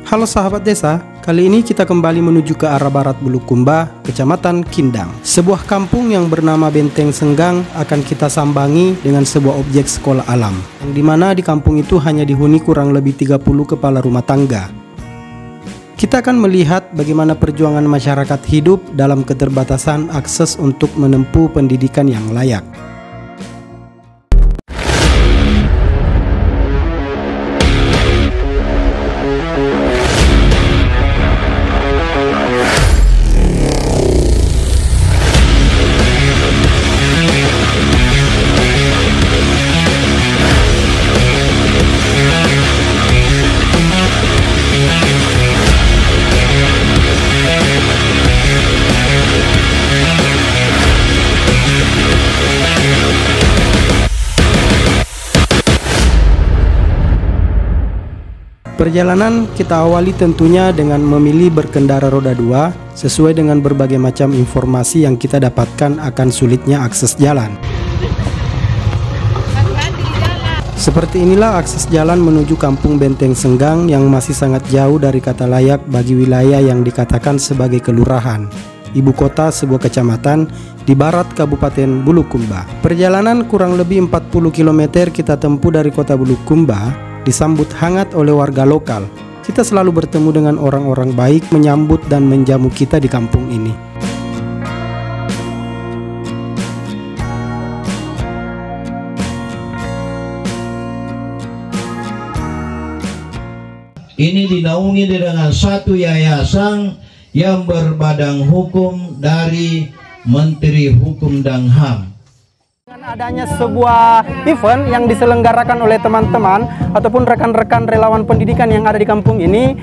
Halo sahabat desa, kali ini kita kembali menuju ke arah barat Bulukumba, Kecamatan Kindang. Sebuah kampung yang bernama Benteng Senggang akan kita sambangi dengan sebuah objek sekolah alam, yang dimana di kampung itu hanya dihuni kurang lebih 30 kepala rumah tangga. Kita akan melihat bagaimana perjuangan masyarakat hidup dalam keterbatasan akses untuk menempuh pendidikan yang layak. Perjalanan kita awali tentunya dengan memilih berkendara roda 2 sesuai dengan berbagai macam informasi yang kita dapatkan akan sulitnya akses jalan. Seperti inilah akses jalan menuju kampung Benteng Senggang yang masih sangat jauh dari kata layak bagi wilayah yang dikatakan sebagai kelurahan, ibu kota sebuah kecamatan di barat Kabupaten Bulukumba. Perjalanan kurang lebih 40 km kita tempuh dari kota Bulukumba, disambut hangat oleh warga lokal. Kita selalu bertemu dengan orang-orang baik menyambut dan menjamu kita di kampung ini. Ini dinaungi dengan satu yayasan yang berbadan hukum dari Menteri Hukum dan HAM. Adanya sebuah event yang diselenggarakan oleh teman-teman ataupun rekan-rekan relawan pendidikan yang ada di kampung ini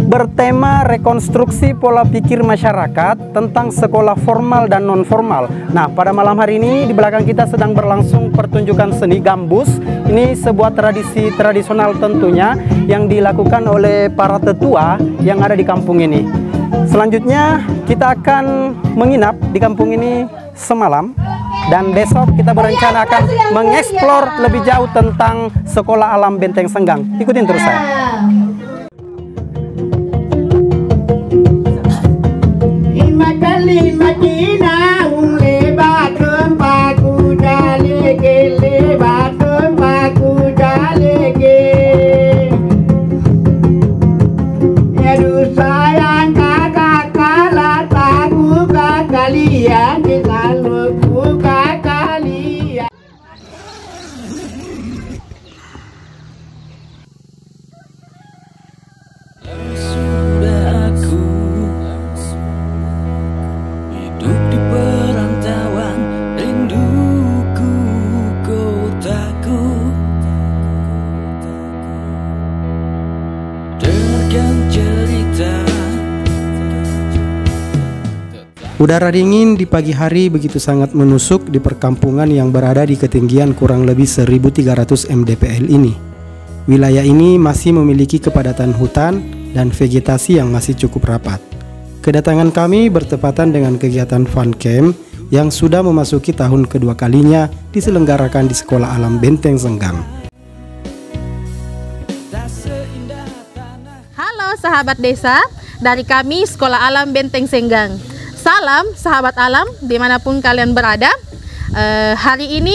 bertema rekonstruksi pola pikir masyarakat tentang sekolah formal dan non formal. Nah, pada malam hari ini di belakang kita sedang berlangsung pertunjukan seni gambus. Ini sebuah tradisi tradisional tentunya yang dilakukan oleh para tetua yang ada di kampung ini. Selanjutnya kita akan menginap di kampung ini semalam. Dan besok kita berencana akan mengeksplor lebih jauh tentang sekolah alam Benteng Senggang. Ikutin terus saya. Udara dingin di pagi hari begitu sangat menusuk di perkampungan yang berada di ketinggian kurang lebih 1300 mdpl ini. Wilayah ini masih memiliki kepadatan hutan dan vegetasi yang masih cukup rapat. Kedatangan kami bertepatan dengan kegiatan fun camp yang sudah memasuki tahun kedua kalinya diselenggarakan di Sekolah Alam Benteng Senggang. Halo sahabat desa, dari kami Sekolah Alam Benteng Senggang. Salam sahabat alam dimanapun kalian berada. Hari ini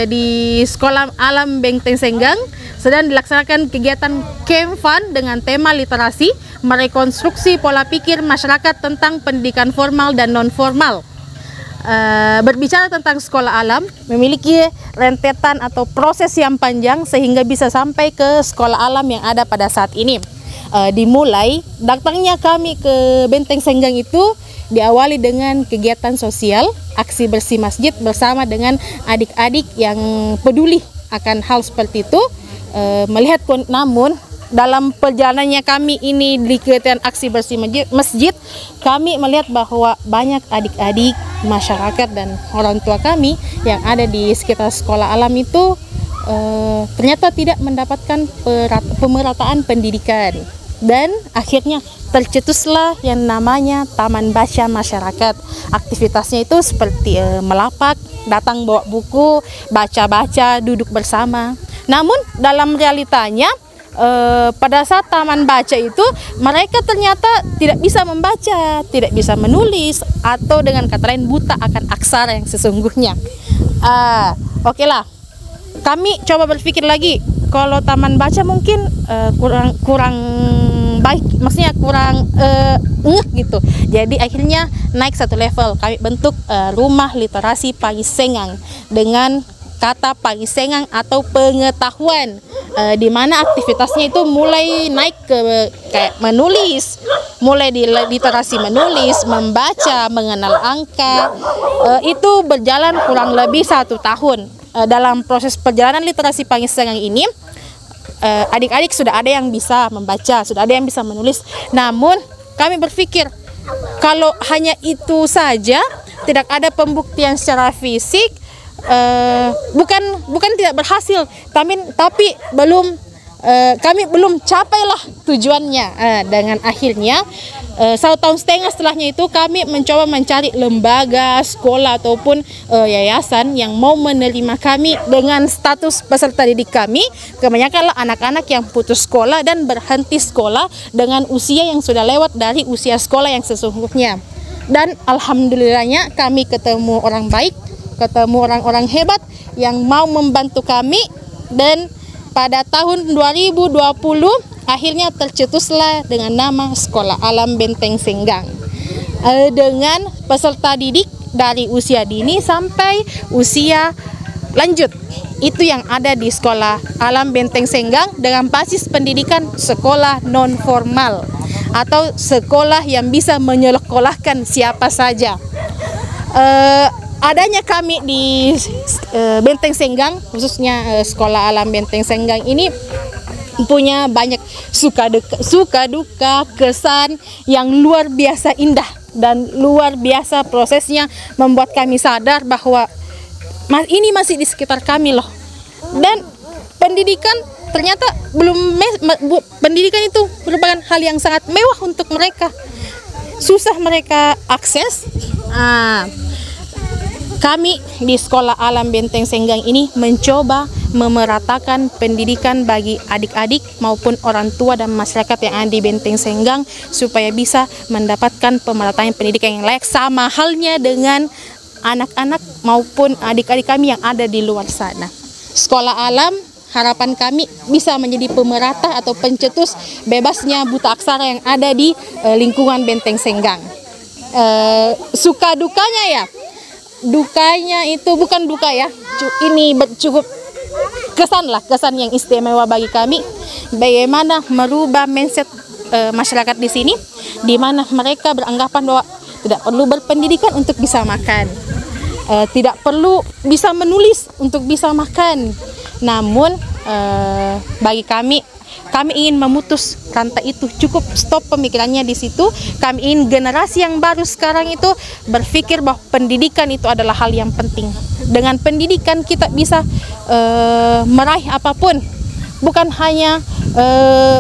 di Sekolah Alam Benteng Senggang sedang dilaksanakan kegiatan camp fun dengan tema literasi, merekonstruksi pola pikir masyarakat tentang pendidikan formal dan non formal. Berbicara tentang sekolah alam memiliki rentetan atau proses yang panjang sehingga bisa sampai ke sekolah alam yang ada pada saat ini. Dimulai datangnya kami ke Benteng Senggang itu diawali dengan kegiatan sosial, aksi bersih masjid bersama dengan adik-adik yang peduli akan hal seperti itu. Namun dalam perjalanannya kami ini di kegiatan aksi bersih masjid, kami melihat bahwa banyak adik-adik, masyarakat dan orang tua kami yang ada di sekitar sekolah alam itu ternyata tidak mendapatkan pemerataan pendidikan. Dan akhirnya tercetuslah yang namanya Taman Baca Masyarakat. Aktivitasnya itu seperti melapak, datang bawa buku, baca-baca, duduk bersama. Namun dalam realitanya pada saat taman baca itu mereka ternyata tidak bisa membaca, tidak bisa menulis, atau dengan kata lain buta akan aksara yang sesungguhnya. Oke lah, kami coba berpikir lagi, kalau taman baca mungkin kurang baik, maksudnya kurang gitu. Jadi akhirnya naik satu level, kami bentuk rumah literasi Pagisengang dengan kata Pagisengang atau pengetahuan, di mana aktivitasnya itu mulai naik ke kayak menulis, mulai di literasi menulis, membaca, mengenal angka. Itu berjalan kurang lebih 1 tahun. Dalam proses perjalanan literasi Pagisengang ini, adik-adik sudah ada yang bisa membaca, sudah ada yang bisa menulis. Namun kami berpikir kalau hanya itu saja, tidak ada pembuktian secara fisik, bukan tidak berhasil, tapi kami belum capailah tujuannya. Dengan akhirnya 1,5 tahun setelahnya itu kami mencoba mencari lembaga, sekolah ataupun yayasan yang mau menerima kami dengan status peserta didik kami. Kebanyakanlah anak-anak yang putus sekolah dan berhenti sekolah dengan usia yang sudah lewat dari usia sekolah yang sesungguhnya. Dan alhamdulillahnya kami ketemu orang baik, ketemu orang-orang hebat yang mau membantu kami, dan pada tahun 2020 akhirnya tercetuslah dengan nama Sekolah Alam Benteng Senggang, dengan peserta didik dari usia dini sampai usia lanjut. Itu yang ada di Sekolah Alam Benteng Senggang dengan basis pendidikan sekolah non formal atau sekolah yang bisa menyekolahkan siapa saja. Adanya kami di Benteng Senggang, khususnya Sekolah Alam Benteng Senggang ini punya banyak suka duka, kesan yang luar biasa indah dan luar biasa. Prosesnya membuat kami sadar bahwa ini masih di sekitar kami loh. Dan pendidikan ternyata pendidikan itu merupakan hal yang sangat mewah untuk mereka. Susah mereka akses. Kami di Sekolah Alam Benteng Senggang ini mencoba memeratakan pendidikan bagi adik-adik maupun orang tua dan masyarakat yang ada di Benteng Senggang supaya bisa mendapatkan pemerataan pendidikan yang layak, sama halnya dengan anak-anak maupun adik-adik kami yang ada di luar sana. Sekolah Alam, harapan kami bisa menjadi pemerata atau pencetus bebasnya buta aksara yang ada di lingkungan Benteng Senggang. Suka dukanya dukanya itu bukan duka ya, ini cukup kesan yang istimewa bagi kami, bagaimana merubah mindset masyarakat di sini, di mana mereka beranggapan bahwa tidak perlu berpendidikan untuk bisa makan, tidak perlu bisa menulis untuk bisa makan. Namun bagi kami ingin memutus rantai itu, cukup stop pemikirannya di situ. Kami ingin generasi yang baru sekarang itu berpikir bahwa pendidikan itu adalah hal yang penting. Dengan pendidikan kita bisa meraih apapun. Bukan hanya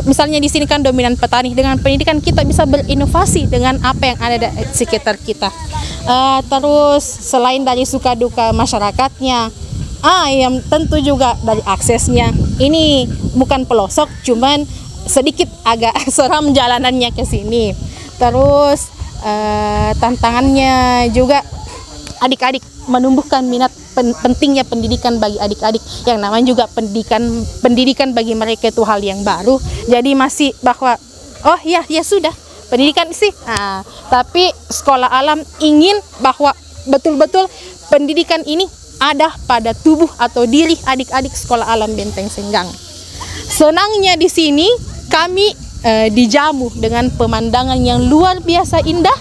misalnya di sini kan dominan petani. Dengan pendidikan kita bisa berinovasi dengan apa yang ada di sekitar kita. Terus selain dari suka duka masyarakatnya, yang tentu juga dari aksesnya. Ini bukan pelosok, cuman sedikit agak seram jalanannya ke sini. Terus tantangannya juga adik-adik menumbuhkan minat, pentingnya pendidikan bagi adik-adik. Yang namanya juga pendidikan bagi mereka itu hal yang baru. Jadi masih bahwa ya sudah pendidikan sih. Tapi Sekolah Alam ingin bahwa betul-betul pendidikan ini ada pada tubuh atau diri adik-adik Sekolah Alam Benteng Senggang. Senangnya di sini kami dijamu dengan pemandangan yang luar biasa indah,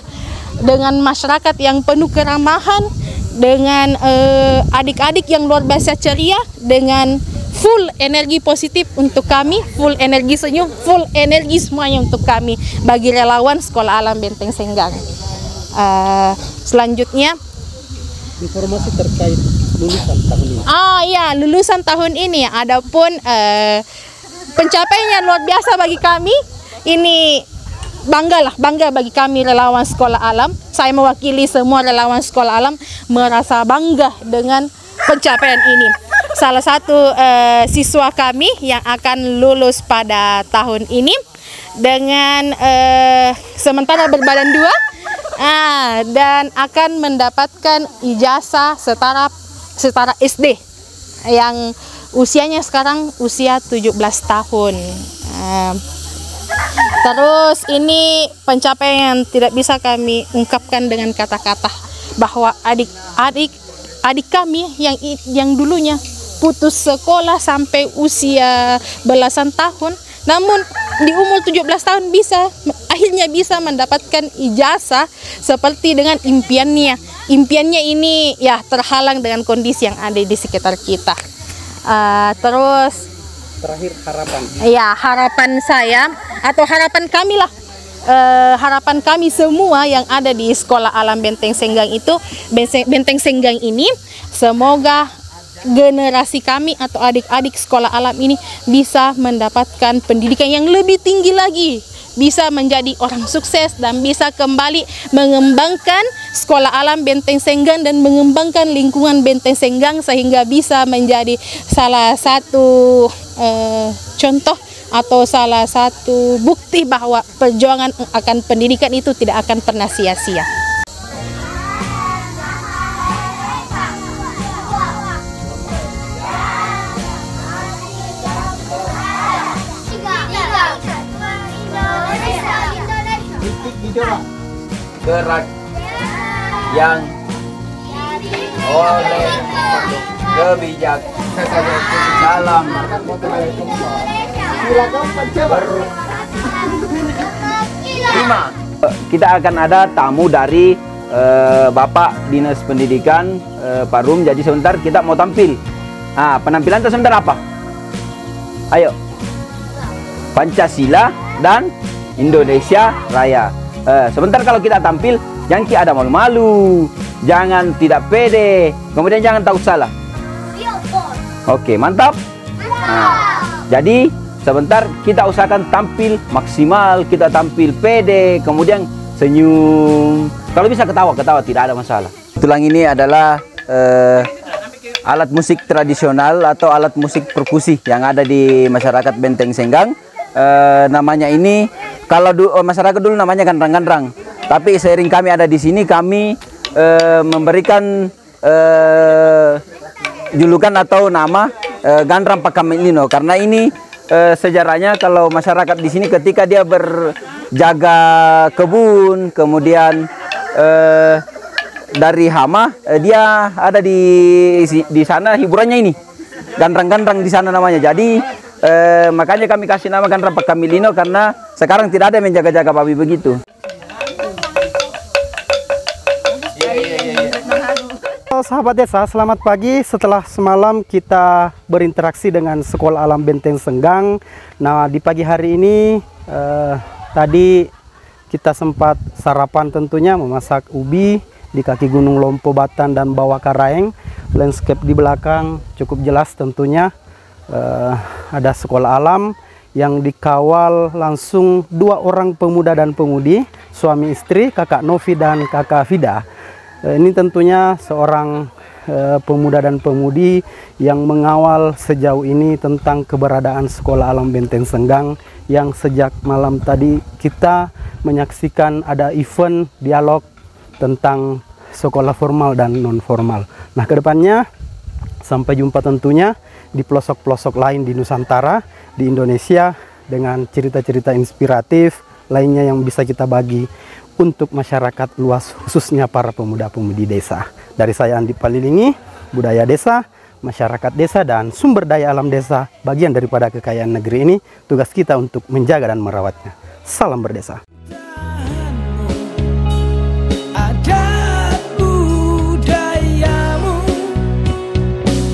dengan masyarakat yang penuh keramahan, dengan adik-adik yang luar biasa ceria, dengan full energi positif untuk kami, full energi senyum, full energi semuanya untuk kami bagi relawan Sekolah Alam Benteng Senggang. Selanjutnya informasi terkait lulusan tahun ini. Lulusan tahun ini. Adapun pencapaiannya luar biasa bagi kami. Ini bangga bagi kami relawan Sekolah Alam. Saya mewakili semua relawan Sekolah Alam merasa bangga dengan pencapaian ini. salah satu siswa kami yang akan lulus pada tahun ini dengan sementara berbadan 2 dan akan mendapatkan ijazah setara SD yang usianya sekarang usia 17 tahun. Terus ini pencapaian yang tidak bisa kami ungkapkan dengan kata-kata, bahwa adik kami yang dulunya putus sekolah sampai usia belasan tahun, namun di umur 17 tahun akhirnya bisa mendapatkan ijazah seperti dengan impiannya. Impiannya ini ya terhalang dengan kondisi yang ada di sekitar kita. Terus Terakhir harapan. ya, harapan saya atau harapan kami lah, harapan kami semua yang ada di Sekolah Alam Benteng Senggang Benteng Senggang ini, semoga generasi kami atau adik-adik sekolah alam ini bisa mendapatkan pendidikan yang lebih tinggi lagi, bisa menjadi orang sukses dan bisa kembali mengembangkan Sekolah Alam Benteng Senggang dan mengembangkan lingkungan Benteng Senggang sehingga bisa menjadi salah satu contoh atau salah satu bukti bahwa perjuangan akan pendidikan itu tidak akan pernah sia-sia. Gerak yang oleh kebijak dalam berlima. Kita akan ada tamu dari Bapak Dinas Pendidikan Pak Rum. Jadi sebentar kita mau tampil. Penampilan itu sebentar apa? Ayo, Pancasila dan Indonesia Raya. Sebentar kalau kita tampil, jangan ada malu-malu, jangan tidak pede, kemudian jangan takut salah. Oke, mantap. Jadi sebentar kita usahakan tampil maksimal, kita tampil pede, kemudian senyum. Kalau bisa ketawa, tidak ada masalah. Tulang ini adalah alat musik tradisional atau alat musik perkusi yang ada di masyarakat Benteng Senggang. Namanya ini, kalau masyarakat dulu namanya gandrang-gandrang. Tapi seiring kami ada di sini, kami memberikan julukan atau nama Gandrang Pakamelino, karena ini sejarahnya kalau masyarakat di sini ketika dia berjaga kebun, kemudian dari hama, dia ada di sana hiburannya ini gandrang-gandrang di sana namanya. Jadi makanya kami kasih nama Gandrang Pakamelino karena sekarang tidak ada yang menjaga-jaga babi begitu. Sahabat desa, selamat pagi. Setelah semalam kita berinteraksi dengan Sekolah Alam Benteng Senggang. Nah, di pagi hari ini tadi kita sempat sarapan, tentunya memasak ubi di kaki Gunung Lompo Batan dan bawah Karaeng. Landscape di belakang cukup jelas tentunya. Ada sekolah alam yang dikawal langsung 2 orang pemuda dan pemudi, suami istri, kakak Novi dan kakak Fida. Ini tentunya seorang pemuda dan pemudi yang mengawal sejauh ini tentang keberadaan Sekolah Alam Benteng Senggang, yang sejak malam tadi kita menyaksikan ada event dialog tentang sekolah formal dan non formal. Nah, kedepannya sampai jumpa tentunya di pelosok-pelosok lain di Nusantara, di Indonesia, dengan cerita-cerita inspiratif lainnya yang bisa kita bagi untuk masyarakat luas, khususnya para pemuda-pemudi desa. Dari saya Andi Palilingi, budaya desa, masyarakat desa, dan sumber daya alam desa, bagian daripada kekayaan negeri ini. Tugas kita untuk menjaga dan merawatnya. Salam berdesa. Adat budayamu,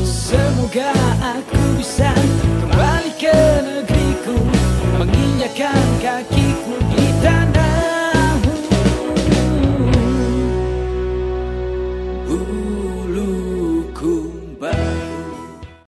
semoga aku bisa